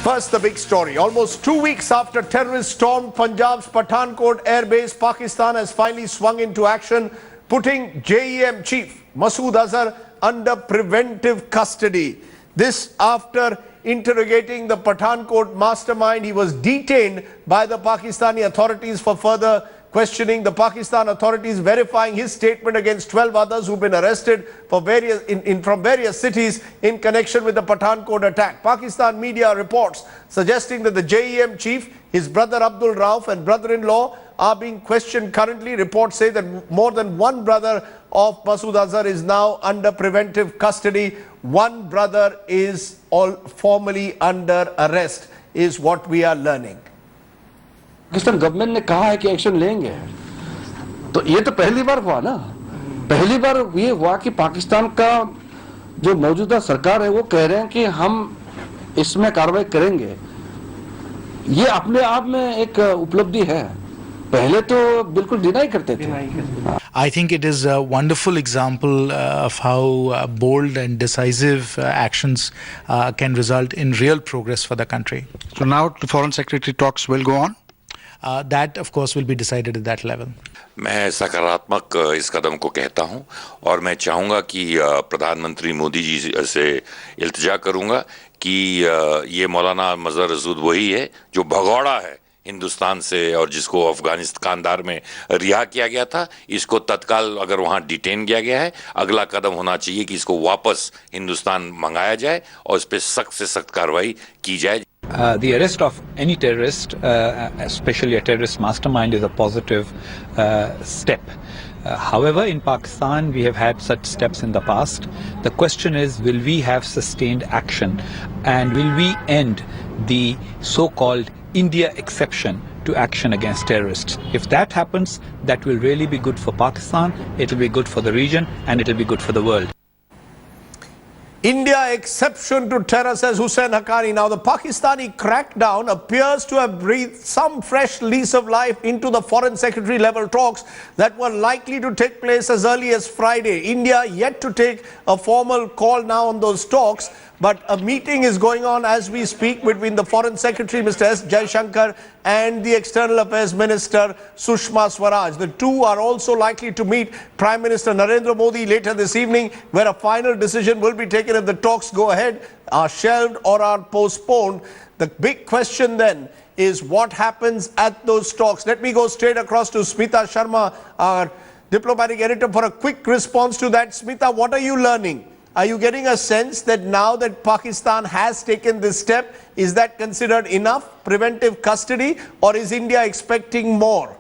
First, the big story. Almost 2 weeks after terrorists stormed Punjab's Pathankot Air Base, Pakistan has finally swung into action, putting JEM chief Masood Azhar under preventive custody. This after interrogating the Pathankot mastermind. He was detained by the Pakistani authorities for further questioning. The Pakistan authorities verifying his statement against 12 others who've been arrested for from various cities in connection with the Pathankot attack. Pakistan media reports suggesting that the JEM chief, his brother Abdul Rauf and brother-in-law are being questioned currently. Reports say that more than one brother of Masood Azhar is now under preventive custody. One brother is formally under arrest, is what we are learning. Pakistan government ने कहा है कि action लेंगे, तो ये तो पहली बार हुआ ना। पहली बार ये हुआ कि पाकिस्तान का जो मौजूदा सरकार है वो कह रहे हैं कि हम इसमें कार्रवाई करेंगे। ये अपने आप में एक उपलब्धि है, पहले तो बिल्कुल डिनाई करते थे। I think it is a wonderful example of how bold and decisive actions can result in real progress for the country. So now the Foreign Secretary talks will go on? That of course will be decided at that level. मैं सकारात्मक इस कदम को कहता हूं और मैं चाहूंगा कि प्रधानमंत्री मोदी जी से इल्तिजा करूंगा कि ये मौलाना मजहर रसूद वही है जो भगौड़ा है हिंदुस्तान से और जिसको अफगानिस्तान कांधार में रिहा किया गया था। इसको तत्काल अगर वहां डिटेन किया गया है, अगला कदम होना चाहिए कि इसको वापस हिंदुस्तान मंगाया जाए और इस पर सख्त से सख्त कार्रवाई की जाए। The arrest of any terrorist, especially a terrorist mastermind, is a positive step. However, in Pakistan, we have had such steps in the past. The question is, will we have sustained action and will we end the so-called India exception to action against terrorists? If that happens, that will really be good for Pakistan, it will be good for the region, and it will be good for the world. India exception to terror, says Hussain Haqqani. Now, the Pakistani crackdown appears to have breathed some fresh lease of life into the foreign secretary level talks that were likely to take place as early as Friday. India yet to take a formal call now on those talks, but a meeting is going on as we speak between the Foreign Secretary, Mr. S. Jaishankar, and the External Affairs Minister, Sushma Swaraj. The two are also likely to meet Prime Minister Narendra Modi later this evening, where a final decision will be taken if the talks go ahead, are shelved or are postponed. The big question then is what happens at those talks. Let me go straight across to Smita Sharma, our diplomatic editor, for a quick response to that. Smita, what are you learning? Are you getting a sense that now that Pakistan has taken this step, is that considered enough preventive custody, or is India expecting more?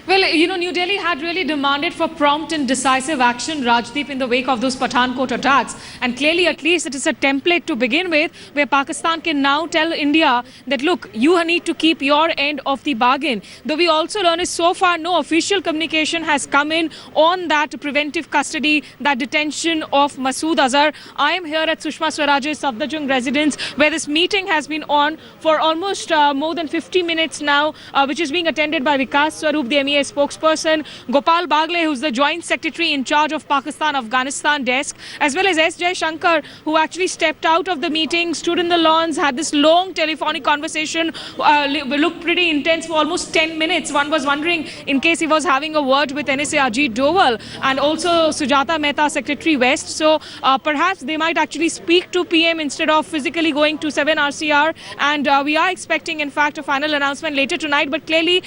Well, you know, New Delhi had really demanded for prompt and decisive action, Rajdeep, in the wake of those Pathankot attacks. And clearly, at least, it is a template to begin with, where Pakistan can now tell India that, look, you need to keep your end of the bargain. Though we also learn is so far no official communication has come in on that preventive custody, that detention of Masood Azhar. I am here at Sushma Swaraj's Safdarjung residence, where this meeting has been on for almost more than 50 minutes now, which is being attended by Vikas Swarup, the MEA spokesperson, Gopal Bagle, who's the Joint Secretary in charge of Pakistan-Afghanistan desk, as well as S. Jaishankar, who actually stepped out of the meeting, stood in the lawns, had this long telephonic conversation, looked pretty intense for almost 10 minutes. One was wondering in case he was having a word with NSA Ajit Doval and also Sujata Mehta, Secretary West. So perhaps they might actually speak to PM instead of physically going to 7 RCR. And we are expecting, in fact, a final announcement later tonight. But clearly,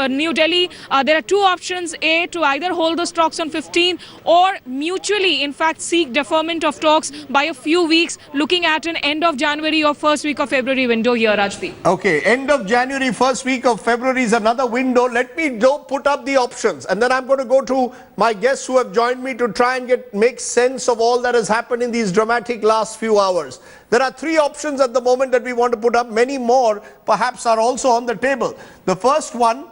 New Delhi, there are two options: A, to either hold those talks on 15, or mutually, in fact, seek deferment of talks by a few weeks, looking at an end of January or first week of February window here, Rajdeep. Okay, end of January, first week of February is another window. Let me put up the options, and then I'm going to go to my guests who have joined me to try and make sense of all that has happened in these dramatic last few hours. There are three options at the moment that we want to put up. Many more perhaps are also on the table. The first one,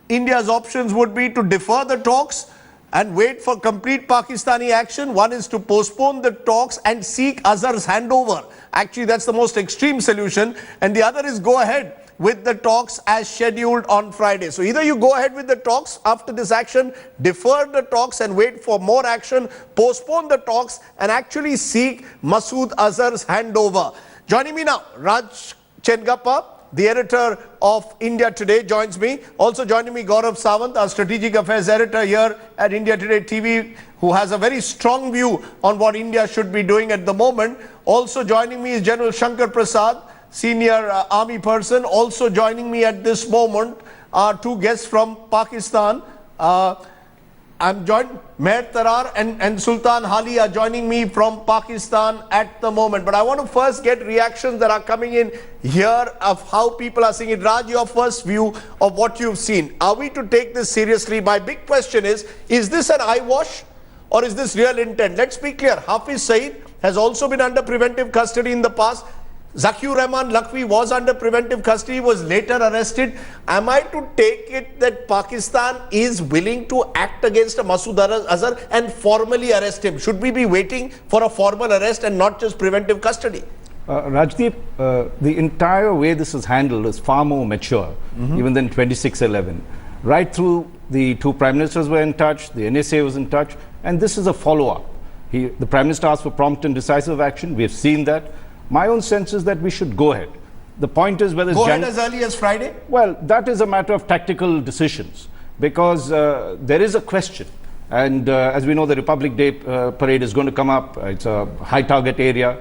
India's options would be to defer the talks and wait for complete Pakistani action. One is to postpone the talks and seek Azhar's handover. Actually, that's the most extreme solution. And the other is go ahead with the talks as scheduled on Friday. So either you go ahead with the talks after this action, defer the talks and wait for more action, postpone the talks and actually seek Masood Azhar's handover. Joining me now, Raj Chengappa, the editor of India Today, joins me. Also joining me, Gaurav Sawant, our strategic affairs editor here at India Today TV, who has a very strong view on what India should be doing at the moment. Also joining me is General Shankar Prasad, senior army person. Also joining me at this moment are two guests from Pakistan. I'm joined, Meher Tarar and Sultan Hali are joining me from Pakistan at the moment. But I want to first get reactions that are coming in here of how people are seeing it. Raj, your first view of what you've seen. Are we to take this seriously? My big question is this an eyewash or is this real intent? Let's be clear. Hafiz Saeed has also been under preventive custody in the past. Zakir Rahman Lakhvi was under preventive custody, was later arrested. Am I to take it that Pakistan is willing to act against Masood Azhar and formally arrest him? Should we be waiting for a formal arrest and not just preventive custody? Rajdeep, the entire way this is handled is far more mature, even than 2611. Right through, the two prime ministers were in touch, the NSA was in touch, and this is a follow-up. The prime minister asked for prompt and decisive action. We have seen that. My own sense is that we should go ahead. The point is whether... Go ahead as early as Friday? Well, that is a matter of tactical decisions because there is a question. And as we know, the Republic Day parade is going to come up. It's a high target area.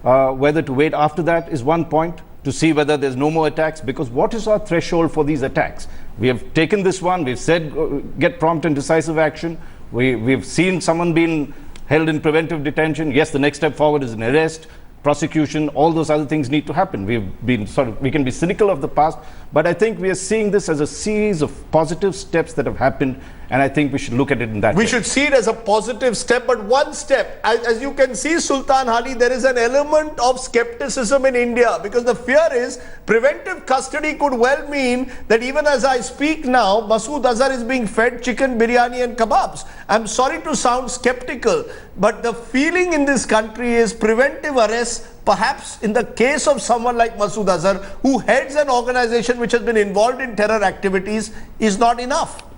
Whether to wait after that is one point to see whether there's no more attacks, because what is our threshold for these attacks? We have taken this one. We've said get prompt and decisive action. We've seen someone being held in preventive detention. Yes, the next step forward is an arrest, prosecution, all those other things need to happen. We can be cynical of the past, but I think we are seeing this as a series of positive steps that have happened, and I think we should look at it in that way. We should see it as a positive step, but one step. As you can see, Sultan Hali, there is an element of skepticism in India because the fear is preventive custody could well mean that even as I speak now, Masood Azhar is being fed chicken biryani and kebabs. I'm sorry to sound skeptical, but the feeling in this country is preventive arrest, perhaps in the case of someone like Masood Azhar, who heads an organization which has been involved in terror activities, is not enough.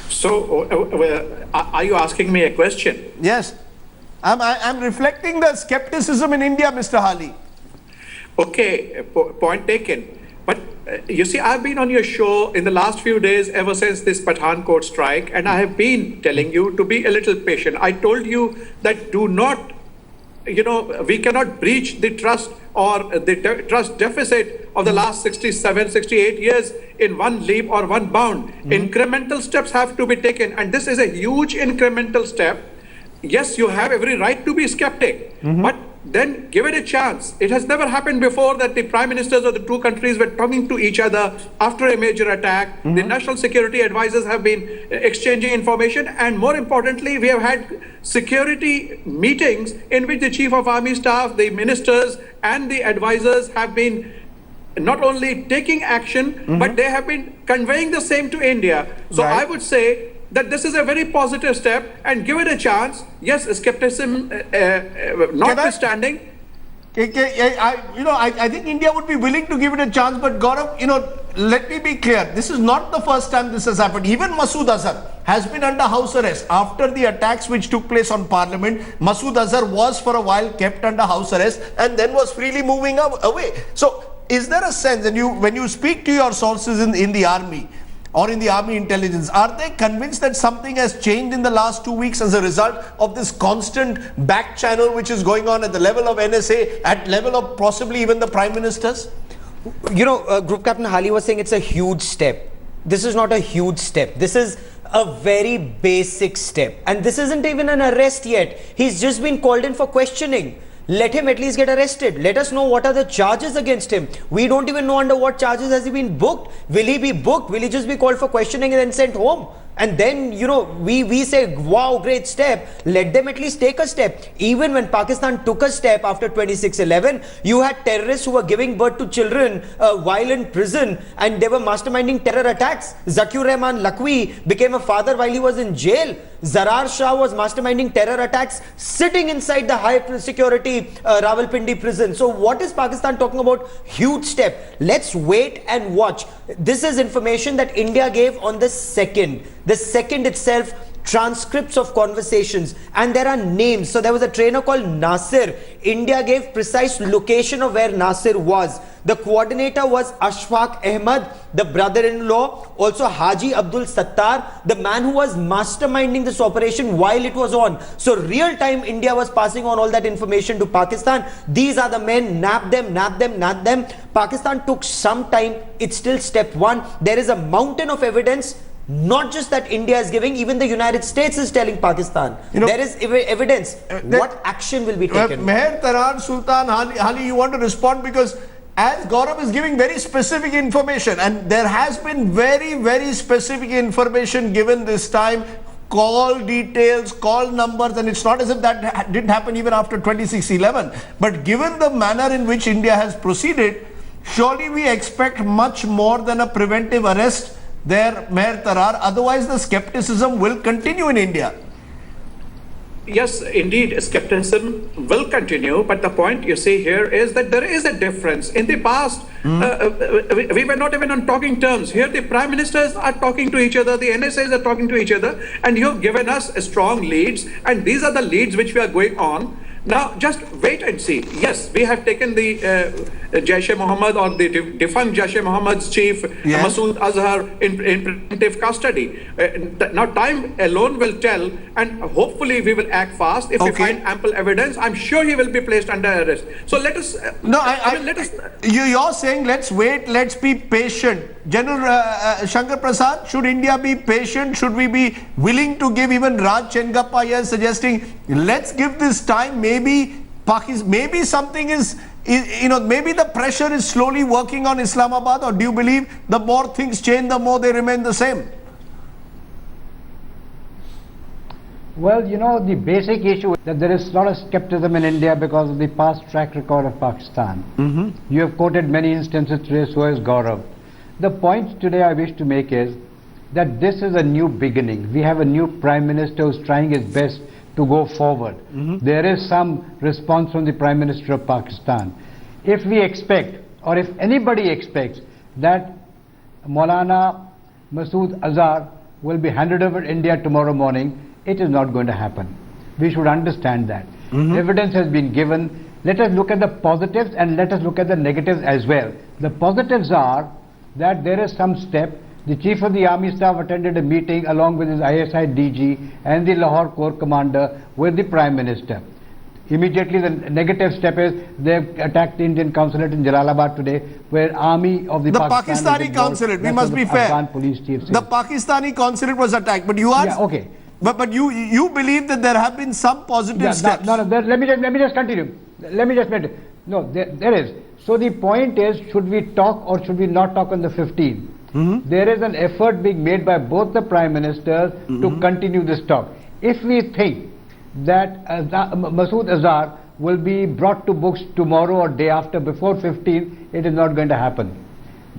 So, are you asking me a question? Yes. I'm reflecting the skepticism in India, Mr. Hali. Okay, point taken. But you see, I've been on your show in the last few days ever since this Pathankot strike, and I have been telling you to be a little patient. I told you that do not, we cannot breach the trust or the trust deficit of the last 67, 68 years in one leap or one bound. Incremental steps have to be taken, and this is a huge incremental step. Yes, you have every right to be skeptic, but then give it a chance. It has never happened before that the prime ministers of the two countries were talking to each other after a major attack. The national security advisors have been exchanging information, and more importantly, we have had security meetings in which the chief of army staff, the ministers and the advisors have been not only taking action, but they have been conveying the same to India. So I would say that this is a very positive step, and give it a chance. Yes, skepticism notwithstanding. I think India would be willing to give it a chance, but Gaurav, let me be clear. This is not the first time this has happened. Even Masood Azhar has been under house arrest. After the attacks which took place on Parliament, Masood Azhar was for a while kept under house arrest and then was freely moving away. So is there a sense, and when you speak to your sources in the army, or in the army intelligence, are they convinced that something has changed in the last 2 weeks as a result of this constant back channel which is going on at the level of NSA, at level of possibly even the prime ministers? Group Captain Hali was saying it's a huge step. This is not a huge step. This is a very basic step. And this isn't even an arrest yet. He's just been called in for questioning. Let him at least get arrested. Let us know what are the charges against him. We don't even know under what charges has he been booked. Will he be booked? Will he just be called for questioning and then sent home? And then, you know, we say, wow, great step. Let them at least take a step. Even when Pakistan took a step after 26/11, you had terrorists who were giving birth to children while in prison, and they were masterminding terror attacks. Zakir Rahman Lakwi became a father while he was in jail. Zarar Shah was masterminding terror attacks sitting inside the high security Rawalpindi prison. So what is Pakistan talking about? Huge step. Let's wait and watch. This is information that India gave on the 2nd. The 2nd itself, transcripts of conversations, and there are names. So there was a trainer called Nasir. India gave precise location of where Nasir was. The coordinator was Ashfaq Ahmad, the brother-in-law, also Haji Abdul Sattar, the man who was masterminding this operation while it was on. So real time India was passing on all that information to Pakistan. These are the men, nab them, nab them, nab them. Pakistan took some time. It's still step one. There is a mountain of evidence. Not just that India is giving, even the United States is telling Pakistan. You know, there is evidence. What action will be taken? Meher Taran, Sultan, Hali, you want to respond, because as Gaurav is giving very specific information, and there has been very, very specific information given this time, call details, call numbers, and it's not as if that didn't happen even after 26/11. But given the manner in which India has proceeded, surely we expect much more than a preventive arrest there, Meher Tarar. Otherwise, the skepticism will continue in India. Yes, indeed, skepticism will continue. But the point you see here is that there is a difference. In the past, we were not even on talking terms. Here, the prime ministers are talking to each other, the NSAs are talking to each other, and you've given us strong leads. And these are the leads which we are going on. Now, just wait and see. Yes, we have taken the Jaish-e-Mohammad, or the defunct Jaish-e-Mohammad's chief, Masood Azhar, in preventive custody. Now, time alone will tell, and hopefully we will act fast. If we find ample evidence, I'm sure he will be placed under arrest. So let us... let us... You're saying let's wait, let's be patient. General Shankar Prasad, should India be patient? Should we be willing to give, even Raj Chengappa here suggesting, let's give this time, maybe something is, you know, maybe the pressure is slowly working on Islamabad, or do you believe the more things change, the more they remain the same? Well, you know, the basic issue is that there is a lot of skepticism in India because of the past track record of Pakistan. You have quoted many instances today, so has Gaurav. The point today I wish to make is that this is a new beginning. We have a new Prime Minister who's trying his best to go forward. There is some response from the Prime Minister of Pakistan. If we expect, or if anybody expects, that Maulana Masood Azhar will be handed over to India tomorrow morning, it is not going to happen. We should understand that. Evidence has been given. Let us look at the positives and let us look at the negatives as well. The positives are that there is some step. The Chief of the Army Staff attended a meeting along with his ISI DG and the Lahore Corps Commander with the Prime Minister. Immediately the negative step is they attacked the Indian consulate in Jalalabad today, where Army of the Pakistani consulate, we must be fair. The Pakistani consulate was attacked, but you are... Yeah, okay. But you believe that there have been some positive steps? No, let me just continue. Let me just make it. No, there is. So the point is, should we talk or should we not talk on the 15th? There is an effort being made by both the Prime Ministers to continue this talk. If we think that Masood Azhar will be brought to books tomorrow or day after, before 15th, it is not going to happen.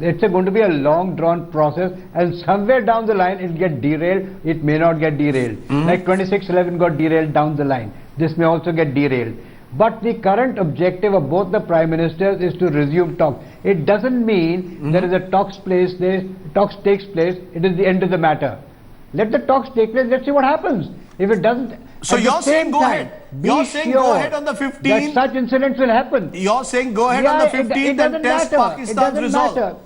It's going to be a long drawn process, and somewhere down the line it will get derailed. It may not get derailed. Like 26/11 got derailed down the line. This may also get derailed. But the current objective of both the Prime Ministers is to resume talks. It doesn't mean there is a talks takes place, it is the end of the matter. Let the talks take place, let's see what happens. If it doesn't... So you're saying go ahead. You're saying go ahead on the 15th. That such incidents will happen. You're saying go ahead on the 15th and test Pakistan's resolve.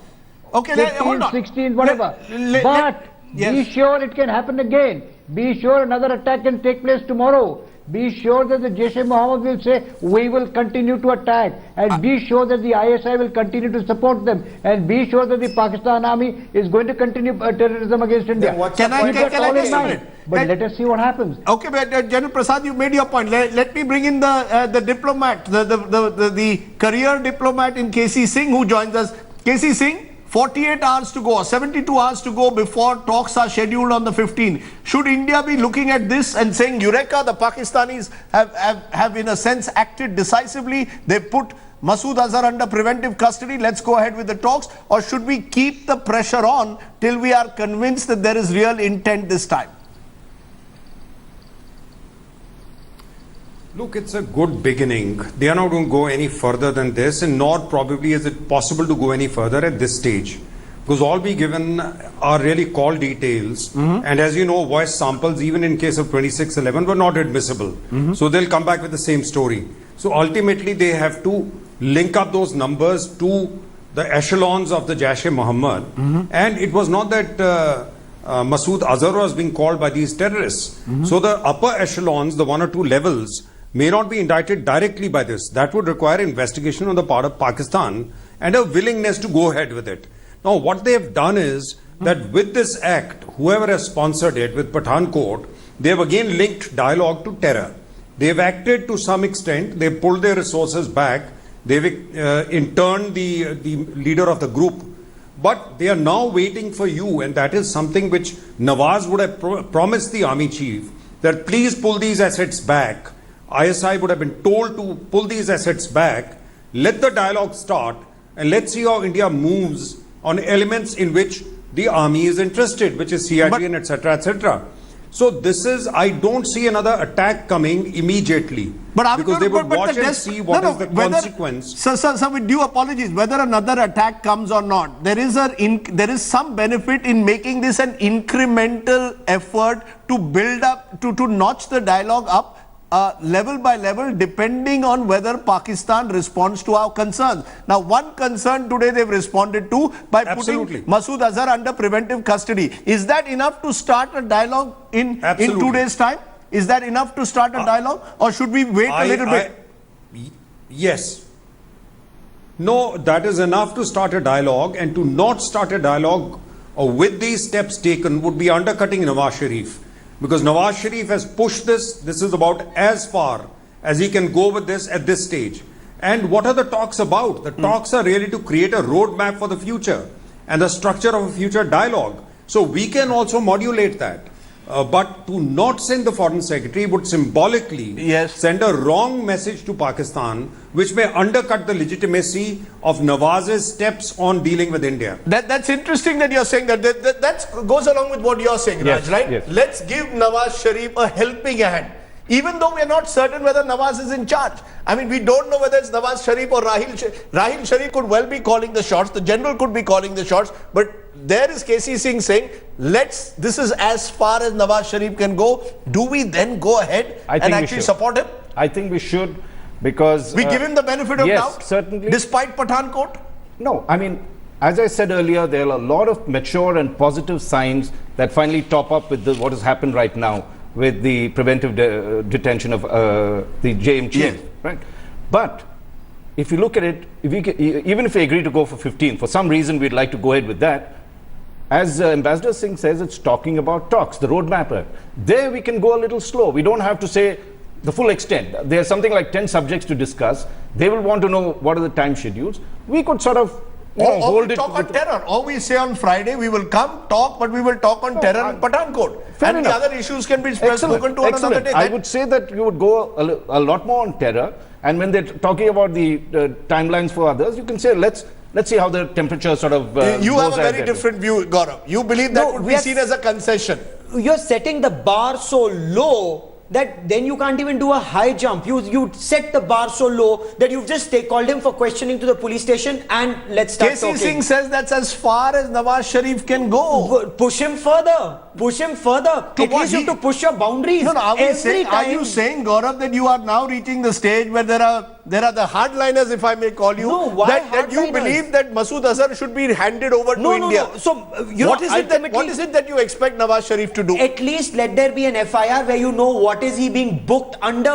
Okay, 15th, hold on. 16th, whatever. But be sure it can happen again. Be sure another attack can take place tomorrow. Be sure that the Jaish-e-Mohammad will say, we will continue to attack. And be sure that the ISI will continue to support them. And be sure that the Pakistan army is going to continue terrorism against India. Can I just... But let us see what happens. Okay, but General Prasad, you made your point. Let me bring in the diplomat, the career diplomat in KC Singh, who joins us. KC Singh, 48 hours to go or 72 hours to go before talks are scheduled on the 15th. Should India be looking at this and saying, Eureka, the Pakistanis have in a sense acted decisively, they put Masood Azhar under preventive custody, let's go ahead with the talks? Or should we keep the pressure on till we are convinced that there is real intent this time? Look, it's a good beginning. They are not going to go any further than this, and nor probably is it possible to go any further at this stage. Because all we given are really call details. And as you know, voice samples, even in case of 2611, were not admissible. So they'll come back with the same story. So ultimately, they have to link up those numbers to the echelons of the Jaish-e-Mohammad. And it was not that Masood Azhar was being called by these terrorists. So the upper echelons, the 1 or 2 levels, may not be indicted directly by this. That would require investigation on the part of Pakistan and a willingness to go ahead with it. Now, what they have done is that with this act, whoever has sponsored it with Pathankot, they have again linked dialogue to terror. They have acted to some extent. They pulled their resources back. They've interned the leader of the group. But they are now waiting for you, and that is something which Nawaz would have promised the army chief, that please pull these assets back. ISI would have been told to pull these assets back, let the dialogue start, and let's see how India moves on elements in which the army is interested, which is CIG and etc. etc. So this is, I don't see another attack coming immediately. Because they would watch and see what is the consequence. Sir, with due apologies, whether another attack comes or not, there is some benefit in making this an incremental effort to build up, to notch the dialogue up level by level, depending on whether Pakistan responds to our concerns. Now, one concern today they've responded to by putting Masood Azhar under preventive custody. Is that enough to start a dialogue in 2 days' time? Is that enough to start a dialogue, or should we wait a little bit? Yes. No, that is enough to start a dialogue, and to not start a dialogue with these steps taken would be undercutting Nawaz Sharif. Because Nawaz Sharif has pushed this. This is about as far as he can go with this at this stage. And what are the talks about? The talks are really to create a roadmap for the future and the structure of a future dialogue. So we can also modulate that. But to not send the foreign secretary would symbolically send a wrong message to Pakistan, which may undercut the legitimacy of Nawaz's steps on dealing with India. That's interesting that you're saying that. That goes along with what you're saying, Raj, right? Yes. Let's give Nawaz Sharif a helping hand. Even though we are not certain whether Nawaz is in charge. I mean, we don't know whether it's Nawaz Sharif or Rahil Sharif could well be calling the shots. The general could be calling the shots. But there is KC Singh saying, this is as far as Nawaz Sharif can go. Do we then go ahead and actually support him? I think we should, because we give him the benefit of doubt? Certainly. Despite Pathankot? No, I mean, as I said earlier, there are a lot of mature and positive signs that finally top up with what has happened right now with the preventive detention of the JM chief, right? But if you look at it, even if we agree to go for 15, for some reason we'd like to go ahead with that, as Ambassador Singh says, it's talking about talks, the roadmap. There we can go a little slow. We don't have to say the full extent. There's something like 10 subjects to discuss. They will want to know what are the time schedules. We could sort of hold it. Talk on terror. Or we say on Friday we will come talk, but we will talk on terror and Pathankot. And the other issues can be spoken to on another day. I would say that you would go a lot more on terror. And when they're talking about the timelines for others, you can say let's see how the temperature sort of you have a very different view, Gaurav. You believe that would be seen as a concession. You're setting the bar so low that then you can't even do a high jump. You set the bar so low that you've just called him for questioning to the police station and let's start talking. KC Singh says that's as far as Nawaz Sharif can go. Push him further. Push him further. At least you have to push your boundaries. No, are you saying, Gaurav, that you are now reaching the stage where there are the hardliners, if I may call you, that you believe that Masood Azhar should be handed over to India? No. So, what is it that you expect Nawaz Sharif to do? At least let there be an FIR where you know what is he being booked under,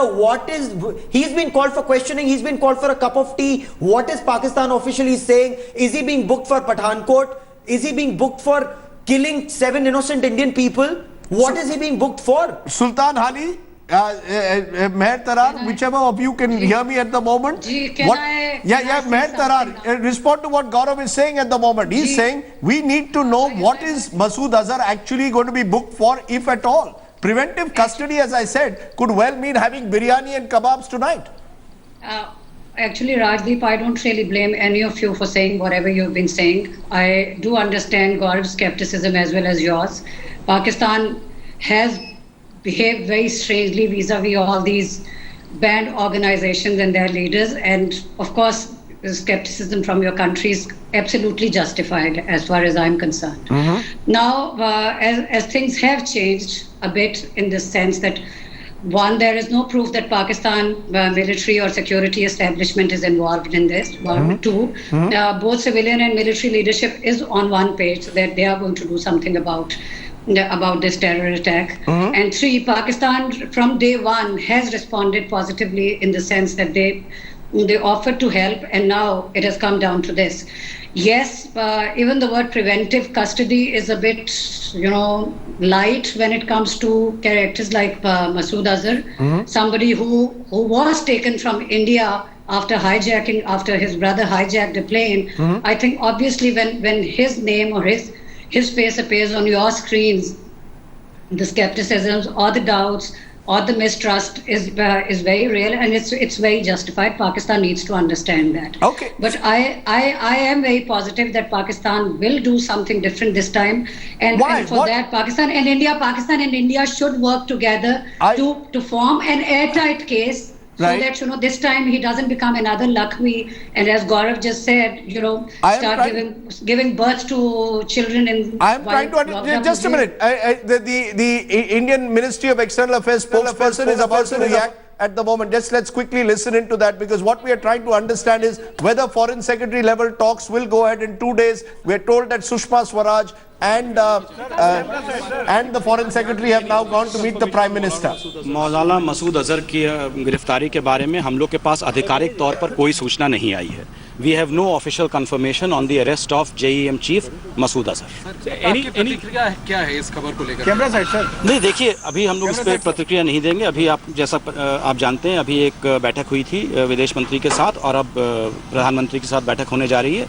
he's been called for questioning, he's been called for a cup of tea. What is Pakistan officially saying? Is he being booked for Pathankot? Is he being booked for killing 7 innocent Indian people? What is he being booked for? Sultan Hali, Meher Tarar, whichever of you can hear me at the moment. Meher Tarar, respond to what Gaurav is saying at the moment. He's saying we need to know what is Masood Azhar actually going to be booked for, if at all. Preventive custody, as I said, could well mean having biryani and kebabs tonight. Actually, Rajdeep, I don't really blame any of you for saying whatever you've been saying. I do understand Gaurav's skepticism as well as yours. Pakistan has behaved very strangely vis-a-vis all these banned organizations and their leaders. And of course, the skepticism from your country is absolutely justified as far as I'm concerned. Now, as things have changed a bit in the sense that, one, there is no proof that Pakistan military or security establishment is involved in this. Two, both civilian and military leadership is on one page that they are going to do something about this terror attack. And three, Pakistan from day one has responded positively in the sense that they offered to help, and now it has come down to this. Yes, even the word preventive custody is a bit, light when it comes to characters like Masood Azhar, somebody who was taken from India after his brother hijacked a plane. I think obviously when his name or his face appears on your screens, the skepticisms or the doubts or the mistrust is very real, and it's very justified. Pakistan needs to understand that. Okay. But I am very positive that Pakistan will do something different this time, and for that Pakistan and India should work together to form an airtight case. Right. So that this time he doesn't become another Lakshmi, and as Gaurav just said, start giving birth to children in. I am trying to understand. Just a minute. The Indian Ministry of External Affairs spokesperson is about to react at the moment. Let's quickly listen into that, because what we are trying to understand is whether Foreign Secretary level talks will go ahead in 2 days. We are told that Sushma Swaraj and the Foreign Secretary have now gone to meet the Prime Minister. मौलाना मसूद अजहर की गिरफ्तारी के बारे में हम लोग के पास आधिकारिक तौर पर कोई सूचना नहीं आई है. We have no official confirmation on the arrest of JEM chief Masood Azhar. प्रतिक्रिया क्या है इस खबर को लेकर? Camera side sir. नहीं, देखिए, अभी हम लोग इस पर प्रतिक्रिया नहीं देंगे. अभी आप जानते हैं, अभी एक बैठक हुई थी विदेश मंत्री के साथ, और अब प्रधानमंत्री के साथ बैठक होने जा रही है.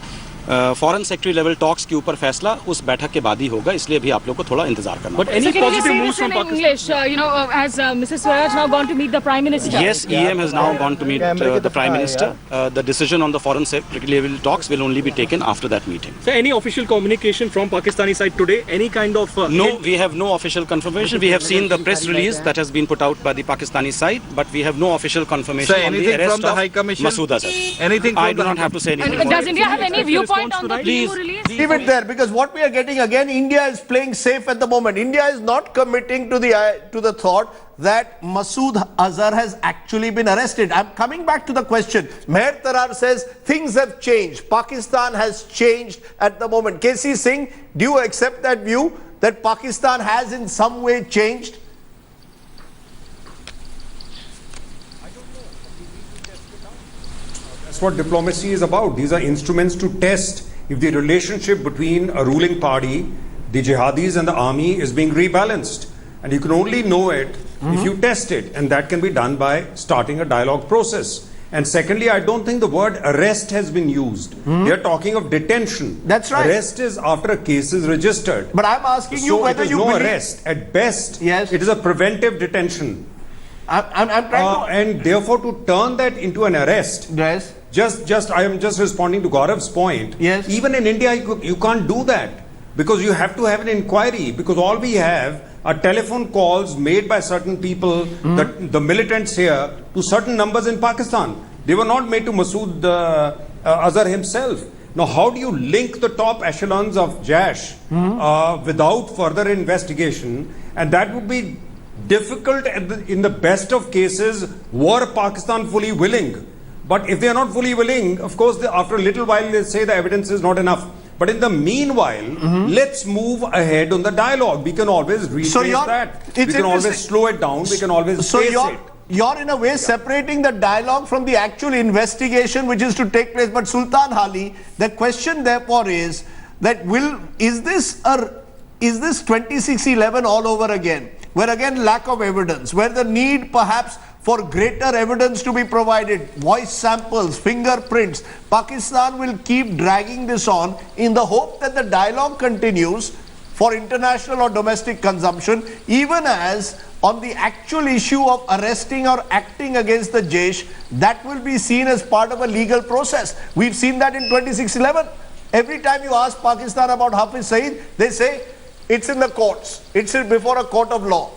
फॉरेन सेक्रेटरी लेवल टॉक्स के ऊपर फैसला उस बैठक के बाद ही होगा, इसलिए अभी आप लोग को थोड़ा इंतजार करना होगा. Any positive moves from Pakistan? Has Mrs. Swaraj now gone to meet the Prime Minister? Yes, EM has now gone to meet the Prime Minister. The decision on the foreign secretary level talks will only be taken after that meeting. So any official communication from Pakistani side today? Any kind of? No, we have no official confirmation. We have seen the press release that has been put out by the Pakistani side, but we have no official confirmation on the arrest of Masood Azhar. Anything? I do not have to say anything. Does India have any viewpoint on the Please release? Leave it there, because what we are getting again, India is playing safe at the moment. India is not committing to the thought that Masood Azhar has actually been arrested. I'm coming back to the question. Meher Tarar says things have changed. Pakistan has changed at the moment. KC Singh, do you accept that view that Pakistan has in some way changed? That's what diplomacy is about. These are instruments to test if the relationship between a ruling party, the jihadis and the army is being rebalanced. And you can only know it if you test it, and that can be done by starting a dialogue process. And secondly, I don't think the word arrest has been used. They are talking of detention. That's right. Arrest is after a case is registered. But I'm asking you whether you believe... arrest. At best, yes, it is a preventive detention. I'm trying to... And therefore, to turn that into an arrest... Yes. I am just responding to Gaurav's point. Yes. Even in India, you can't do that, because you have to have an inquiry, because all we have are telephone calls made by certain people, the militants here, to certain numbers in Pakistan. They were not made to Masood Azhar himself. Now, how do you link the top echelons of Jaish without further investigation? And that would be difficult in the best of cases were Pakistan fully willing. But if they are not fully willing, of course, after a little while, they say the evidence is not enough. But in the meanwhile, let's move ahead on the dialogue. We can always retrace that. We can always slow it down. We can always pace it. You're in a way separating the dialogue from the actual investigation which is to take place. But Sultan Hali, the question therefore is that is this 2611 all over again? where again lack of evidence, where the need perhaps for greater evidence to be provided, voice samples, fingerprints, Pakistan will keep dragging this on in the hope that the dialogue continues for international or domestic consumption, even as on the actual issue of arresting or acting against the Jaish, that will be seen as part of a legal process. We've seen that in 26/11. Every time you ask Pakistan about Hafiz Saeed, they say it's in the courts. It's before a court of law.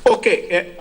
Okay,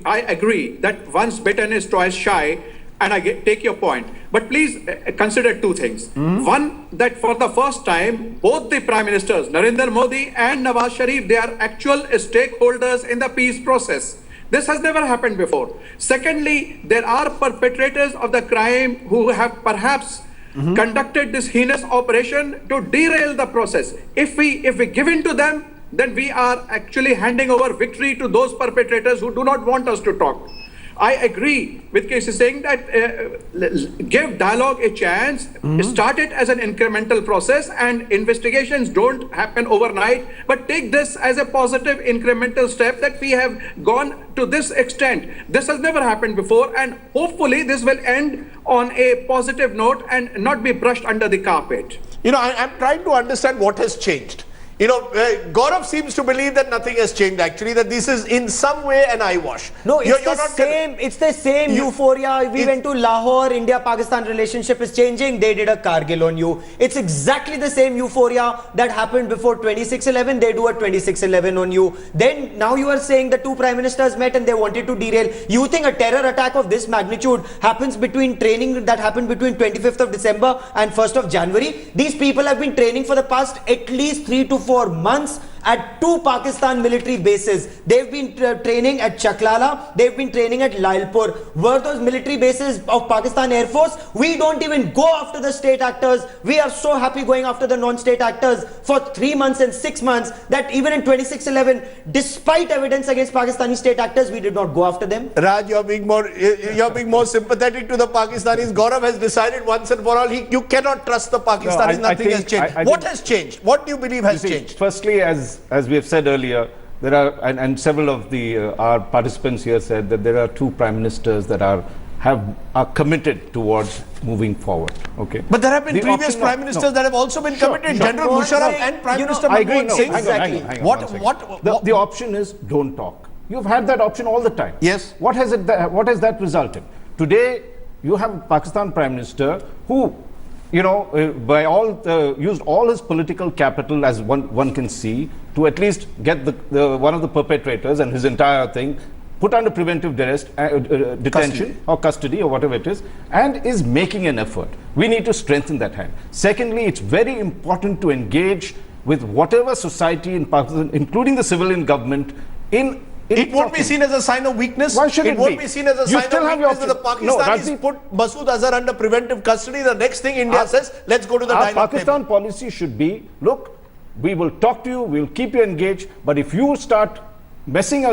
I agree that once bitten is twice shy, and I take your point. But please consider two things. One, that for the first time, both the Prime Ministers, Narendra Modi and Nawaz Sharif, they are actual stakeholders in the peace process. This has never happened before. Secondly, there are perpetrators of the crime who have perhaps conducted this heinous operation to derail the process. If we give in to them, then we are actually handing over victory to those perpetrators who do not want us to talk. I agree with Casey saying that give dialogue a chance, start it as an incremental process, and investigations don't happen overnight, but take this as a positive incremental step that we have gone to this extent. This has never happened before, and hopefully this will end on a positive note and not be brushed under the carpet. You know, I'm trying to understand what has changed. You know, Gaurav seems to believe that nothing has changed actually, that this is in some way an eyewash. No, it's the same euphoria. We went to Lahore, India-Pakistan relationship is changing, they did a Kargil on you. It's exactly the same euphoria that happened before 26/11, they do a 26/11 on you. Then now you are saying the two prime ministers met and they wanted to derail. You think a terror attack of this magnitude happens between training that happened between 25th of December and 1st of January? These people have been training for the past at least 3 to 4 months at 2 Pakistan military bases. They've been training at Chaklala, they've been training at Lailpur. Were those military bases of Pakistan Air Force? We don't even go after the state actors. We are so happy going after the non-state actors for 3 months and 6 months that even in 26/11, despite evidence against Pakistani state actors, we did not go after them. Raj, you're being more sympathetic to the Pakistanis. Gaurav has decided once and for all, you cannot trust the Pakistanis. Nothing has changed. What has changed? What do you believe has changed? Firstly, as we have said earlier, there are, and several of our participants here said that there are 2 prime ministers that are committed towards moving forward. Okay. But there have been previous prime ministers that have also been committed. General Musharraf and Prime Minister Masood Singh. Exactly. The option is don't talk. You've had that option all the time. Yes. What has that resulted? Today, you have a Pakistan Prime Minister who, you know, used all his political capital, as one can see, to at least get one of the perpetrators and his entire thing put under preventive detention or custody or whatever it is, and is making an effort. We need to strengthen that hand. Secondly, it's very important to engage with whatever society in Pakistan, including the civilian government, it won't be seen as a sign of weakness. Why should it won't be seen as a sign of weakness that the Pakistanis put Masood Azhar under preventive custody. The next thing India says, let's go to the dialogue table. Pakistan policy should be, look, we will talk to you, we'll keep you engaged, but if you start messing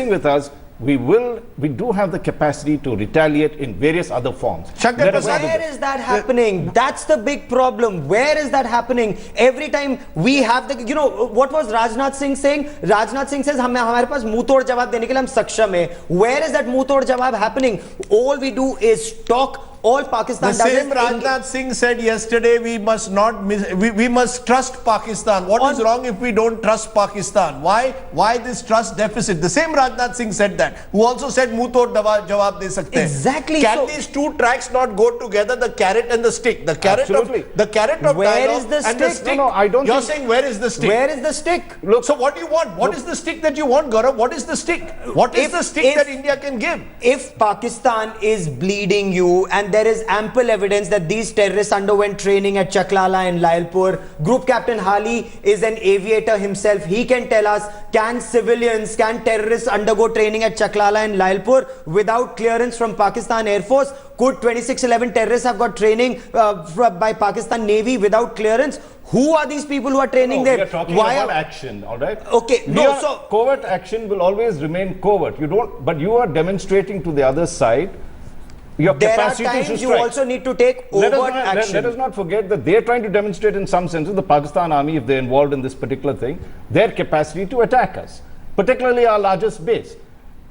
with us, we do have the capacity to retaliate in various other forms. Where is that happening? That's the big problem. Where is that happening? Every time we have what was Rajnath Singh saying? Rajnath Singh says, hamare paas muh tod jawab dene ke liye hum saksham hai. Where is that muh tod jawab happening? All we do is talk. All Pakistan does. The same Rajnath Singh said yesterday, we must trust Pakistan. What is wrong if we don't trust Pakistan? Why this trust deficit? The same Rajnath Singh said that, who also said muh tod jawab de sakte hain. Exactly. Can these 2 tracks not go together, the carrot and the stick? The carrot of where is the stick? stick? No, I don't. You're saying where is the stick? Where is the stick? Look, so what do you want? What is the stick that you want, Gaurav? What is the stick? What is the stick that India can give? If Pakistan is bleeding you, and there is ample evidence that these terrorists underwent training at Chaklala and Lailpur. Group Captain Hali is an aviator himself. He can tell us, can terrorists undergo training at Chaklala and Lailpur without clearance from Pakistan Air Force? Could 26/11 terrorists have got training by Pakistan Navy without clearance? Who are these people who are training there? We are talking about action, all right? Okay, covert action will always remain covert. But you are demonstrating to the other side, your there are capacity to times strike. you also need to take overt action. Let us not forget that they're trying to demonstrate in some senses, the Pakistan army, if they're involved in this particular thing, their capacity to attack us, particularly our largest base.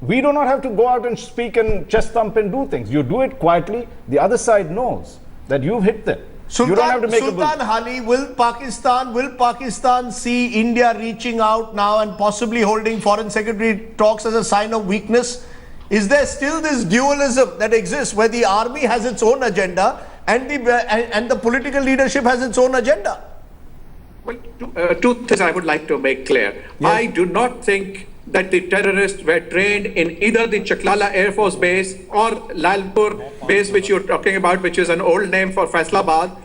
We do not have to go out and speak and chest thump and do things. You do it quietly. The other side knows that you've hit them. You don't have to make Sultan Hali, will Pakistan see India reaching out now and possibly holding foreign secretary talks as a sign of weakness? Is there still this dualism that exists where the army has its own agenda and the political leadership has its own agenda? Well, two things I would like to make clear. Yes. I do not think that the terrorists were trained in either the Chaklala Air Force Base or Lalpur base, which you're talking about, which is an old name for Faisalabad.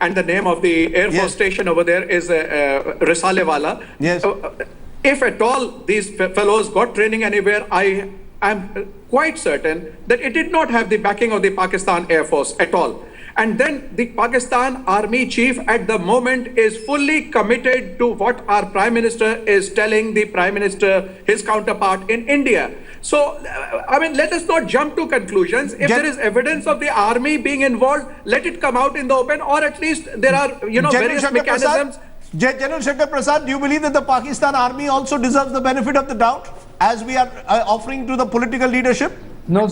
And the name of the Air Force station over there is Risalewala. Yes. If at all these fellows got training anywhere, I am quite certain that it did not have the backing of the Pakistan Air Force at all. And then the Pakistan Army Chief at the moment is fully committed to what our Prime Minister is telling the Prime Minister, his counterpart in India. So, I mean, let us not jump to conclusions. If there is evidence of the army being involved, let it come out in the open, or at least there are, various mechanisms. General Shankar Prasad, do you believe that the Pakistan army also deserves the benefit of the doubt as we are offering to the political leadership? No,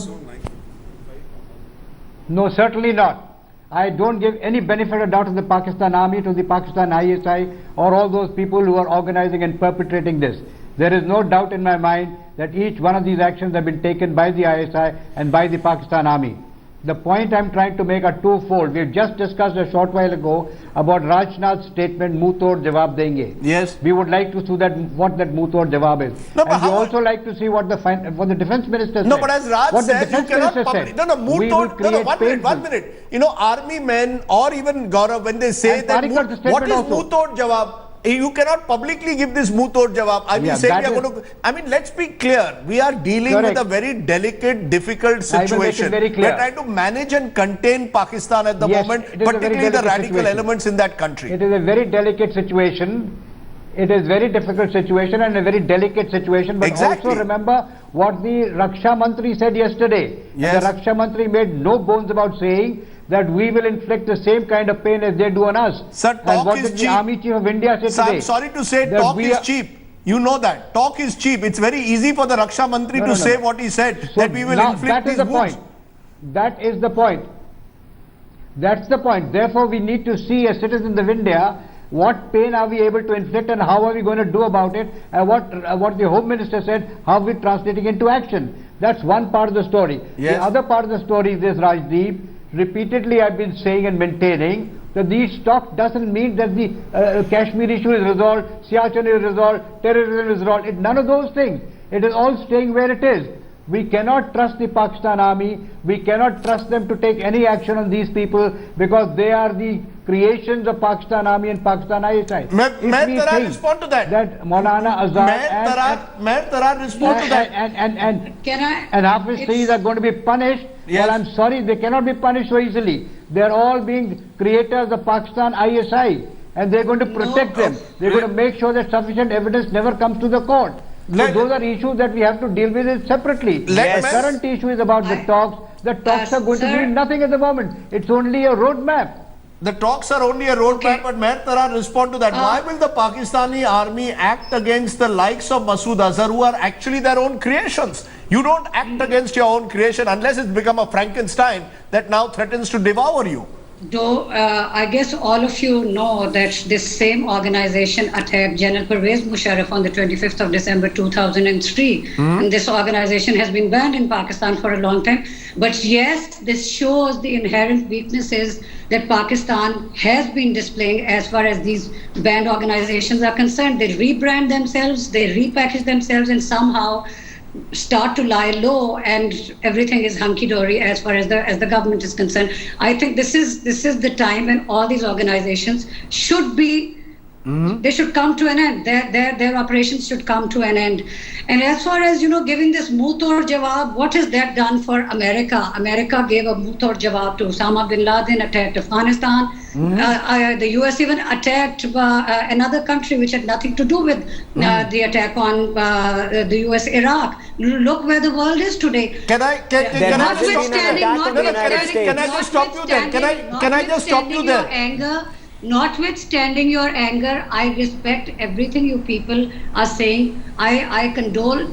certainly not. I don't give any benefit of doubt to the Pakistan army, to the Pakistan ISI, or all those people who are organizing and perpetrating this. There is no doubt in my mind that each one of these actions have been taken by the ISI and by the Pakistan army. The point I'm trying to make are twofold. We've just discussed a short while ago about Rajnath's statement, "Muh tod jawab denge." Yes. We would like to see what that muh tod jawab is. No, and we also like to see what the defense minister said. No, but as Raj said, you cannot said, one minute. Army men or even Gaurav, when they say that, what is muh tod jawab? You cannot publicly give this muh tod jawab. I mean, let's be clear. We are dealing with a very delicate, difficult situation. We're trying to manage and contain Pakistan at the moment, particularly the radical elements in that country. It is a very delicate situation. It is a very difficult situation and a very delicate situation. But also remember what the Raksha Mantri said yesterday. Yes. The Raksha Mantri made no bones about saying that we will inflict the same kind of pain as they do on us. Sir, talk is cheap. The Army Chief of India said today. I'm sorry to say, talk is cheap. You know that. Talk is cheap. It's very easy for the Raksha Mantri to say what he said, that we will inflict these wounds. That is the point. That's the point. Therefore, we need to see as citizens of India, what pain are we able to inflict and how are we going to do about it, and what the Home Minister said, how are we translating into action. That's one part of the story. Yes. The other part of the story is this, Rajdeep. Repeatedly I've been saying and maintaining that these talks doesn't mean that the Kashmir issue is resolved, Siachen is resolved, terrorism is resolved. None of those things. It is all staying where it is. We cannot trust the Pakistan army. We cannot trust them to take any action on these people because they are the creations of Pakistan army and Pakistan ISI. May respond to that. That Maulana Azhar respond to that. And Hafiz Saeed are going to be punished. Yes. Well, I'm sorry, they cannot be punished so easily. They're all being creators of Pakistan ISI, and they're going to protect them. They're going to make sure that sufficient evidence never comes to the court. So those are issues that we have to deal with it separately. The current issue is about the talks. The talks are going to mean nothing at the moment. It's only a roadmap. The talks are only a roadmap, but Meher Tarar, respond to that. Why will the Pakistani army act against the likes of Masood Azhar, who are actually their own creations? You don't act against your own creation unless it's become a Frankenstein that now threatens to devour you. Though I guess all of you know that this same organization attacked General Pervez Musharraf on the 25th of December 2003. And this organization has been banned in Pakistan for a long time. But yes, this shows the inherent weaknesses that Pakistan has been displaying as far as these banned organizations are concerned. They rebrand themselves, they repackage themselves, and somehow start to lie low, and everything is hunky-dory as far as the government is concerned. I think this is the time when all these organizations should be they should come to an end. Their operations should come to an end. And as far as giving this muh tod jawab, what has that done for America? America gave a muh tod jawab to Osama bin Laden, attacked Afghanistan. The US even attacked another country which had nothing to do with the attack on the US Iraq. Look where the world is today. Can I just stop you there? Can I just stop you there? Notwithstanding your anger, I respect everything you people are saying. I condole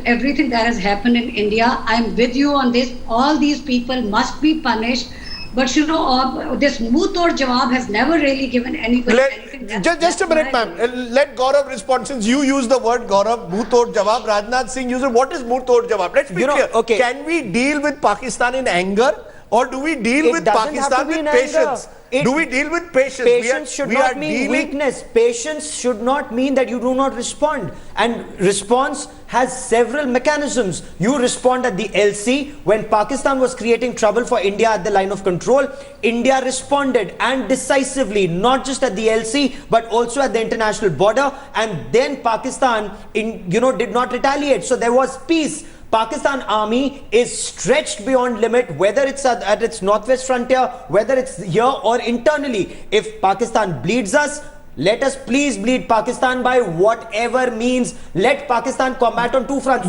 everything that has happened in India. I'm with you on this. All these people must be punished. But you know, this muh tor jawab has never really given anybody anything. Just a minute, ma'am. Let Gaurav respond. Since you use the word Gaurav, muh tor jawab, Rajnath Singh uses what is muh tor jawab? Let's be clear. Okay. Can we deal with Pakistan in anger? Or do we deal with Pakistan with patience? Do we deal with patience? Patience should not mean weakness. Patience should not mean that you do not respond. And response has several mechanisms. You respond at the LC. When Pakistan was creating trouble for India at the line of control, India responded, and decisively, not just at the LC, but also at the international border. And then Pakistan, did not retaliate. So there was peace. Pakistan army is stretched beyond limit, whether it's at its northwest frontier, whether it's here or internally. If Pakistan bleeds us, let us please bleed Pakistan by whatever means. Let Pakistan combat on two fronts.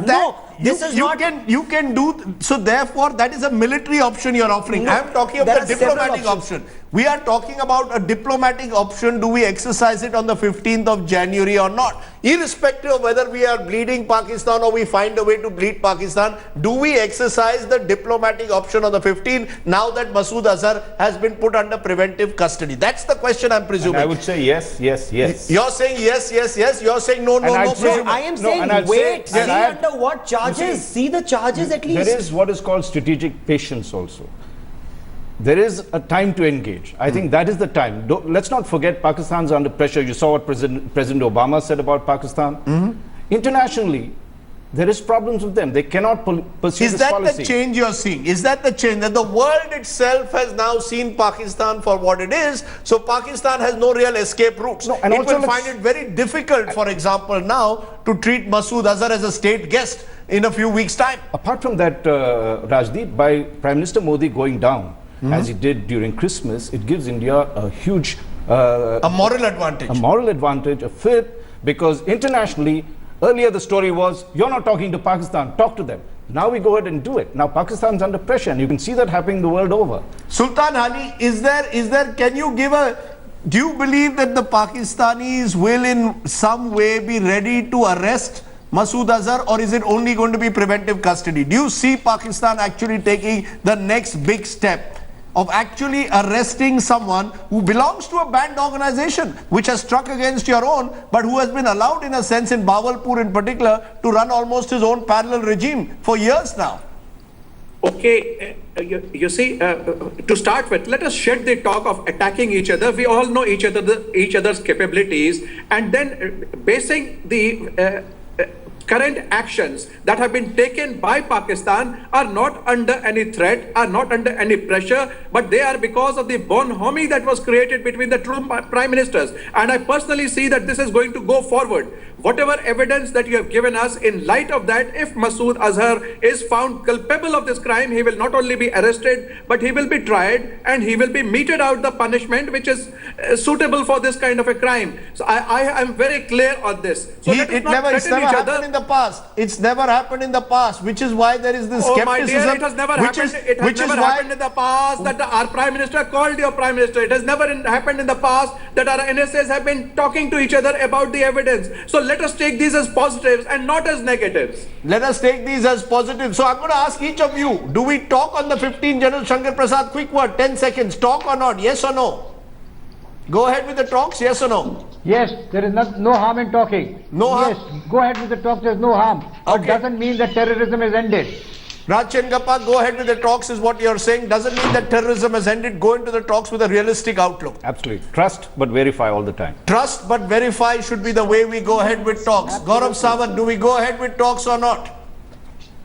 You can do so. Therefore, that is a military option you're offering. I am talking of the diplomatic option. We are talking about a diplomatic option. Do we exercise it on the 15th of January or not? Irrespective of whether we are bleeding Pakistan or we find a way to bleed Pakistan, do we exercise the diplomatic option on the 15th now that Masood Azhar has been put under preventive custody? That's the question I'm presuming. And I would say yes. You're saying yes. You're saying no. I am saying wait. See under what charges? See the charges at least. There is what is called strategic patience also. There is a time to engage. I think that is the time. Let's not forget Pakistan's under pressure. You saw what President Obama said about Pakistan. Internationally, there is problems with them. They cannot pursue this policy. Is that the change you're seeing? Is that the change? That the world itself has now seen Pakistan for what it is, so Pakistan has no real escape routes. And it will find it very difficult, for example, now to treat Masood Azhar as a state guest in a few weeks' time. Apart from that, Rajdeep, by Prime Minister Modi going down, as he did during Christmas, it gives India a huge... a moral advantage. A moral advantage, a fifth, because internationally, earlier the story was, you're not talking to Pakistan, talk to them. Now we go ahead and do it. Now Pakistan's under pressure, and you can see that happening the world over. Sultan Ali, do you believe that the Pakistanis will in some way be ready to arrest Masood Azhar, or is it only going to be preventive custody? Do you see Pakistan actually taking the next big step of actually arresting someone who belongs to a banned organization which has struck against your own, but who has been allowed in a sense in Bahawalpur in particular to run almost his own parallel regime for years now? Okay, you see, to start with, let us shed the talk of attacking each other. We all know each other's capabilities, and then basing the current actions that have been taken by Pakistan are not under any threat, are not under any pressure, but they are because of the bonhomie that was created between the two prime ministers. And I personally see that this is going to go forward. Whatever evidence that you have given us, in light of that, if Masood Azhar is found culpable of this crime, he will not only be arrested, but he will be tried and he will be meted out the punishment which is suitable for this kind of a crime. So I am very clear on this. So It's never happened in the past. It's never happened in the past, which is why there is this skepticism. My dear, it has never happened in the past that our Prime Minister called your Prime Minister. It has never happened in the past that our NSAs have been talking to each other about the evidence. So let us take these as positives and not as negatives. Let us take these as positives. So I'm going to ask each of you, do we talk on the 15th, General Shankar Prasad? Quick word, 10 seconds. Talk or not? Yes or no? Go ahead with the talks, yes or no? Yes, there is no harm in talking. No harm? Yes, go ahead with the talks, there is no harm. But doesn't mean that terrorism is ended. Raj Chengappa, go ahead with the talks is what you're saying. Doesn't mean that terrorism has ended. Go into the talks with a realistic outlook. Absolutely. Trust but verify all the time. Trust but verify should be the way we go ahead with talks. Gaurav Sawant, do we go ahead with talks or not?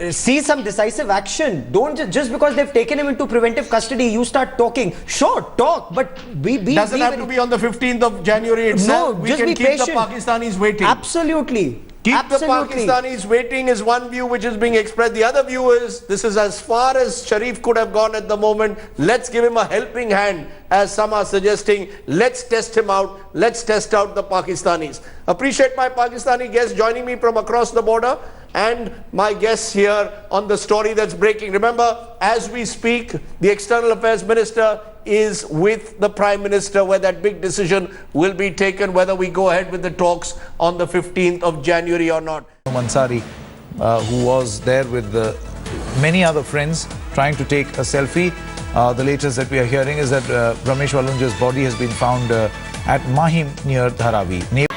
See some decisive action. Don't just because they've taken him into preventive custody, you start talking. Sure, talk, but doesn't have to be on the 15th of January itself. No, we just can be keep patient. the Pakistanis waiting. Absolutely. Keep Absolutely. the Pakistanis waiting is one view which is being expressed. The other view is this is as far as Sharif could have gone at the moment. Let's give him a helping hand, as some are suggesting. Let's test him out. Let's test out the Pakistanis. Appreciate my Pakistani guests joining me from across the border and my guests here on the story that's breaking. Remember, as we speak, the External Affairs Minister is with the Prime Minister, where that big decision will be taken whether we go ahead with the talks on the 15th of January or not. Mansari, who was there with many other friends trying to take a selfie. The latest that we are hearing is that Ramesh Walunja's body has been found at Mahim near Dharavi.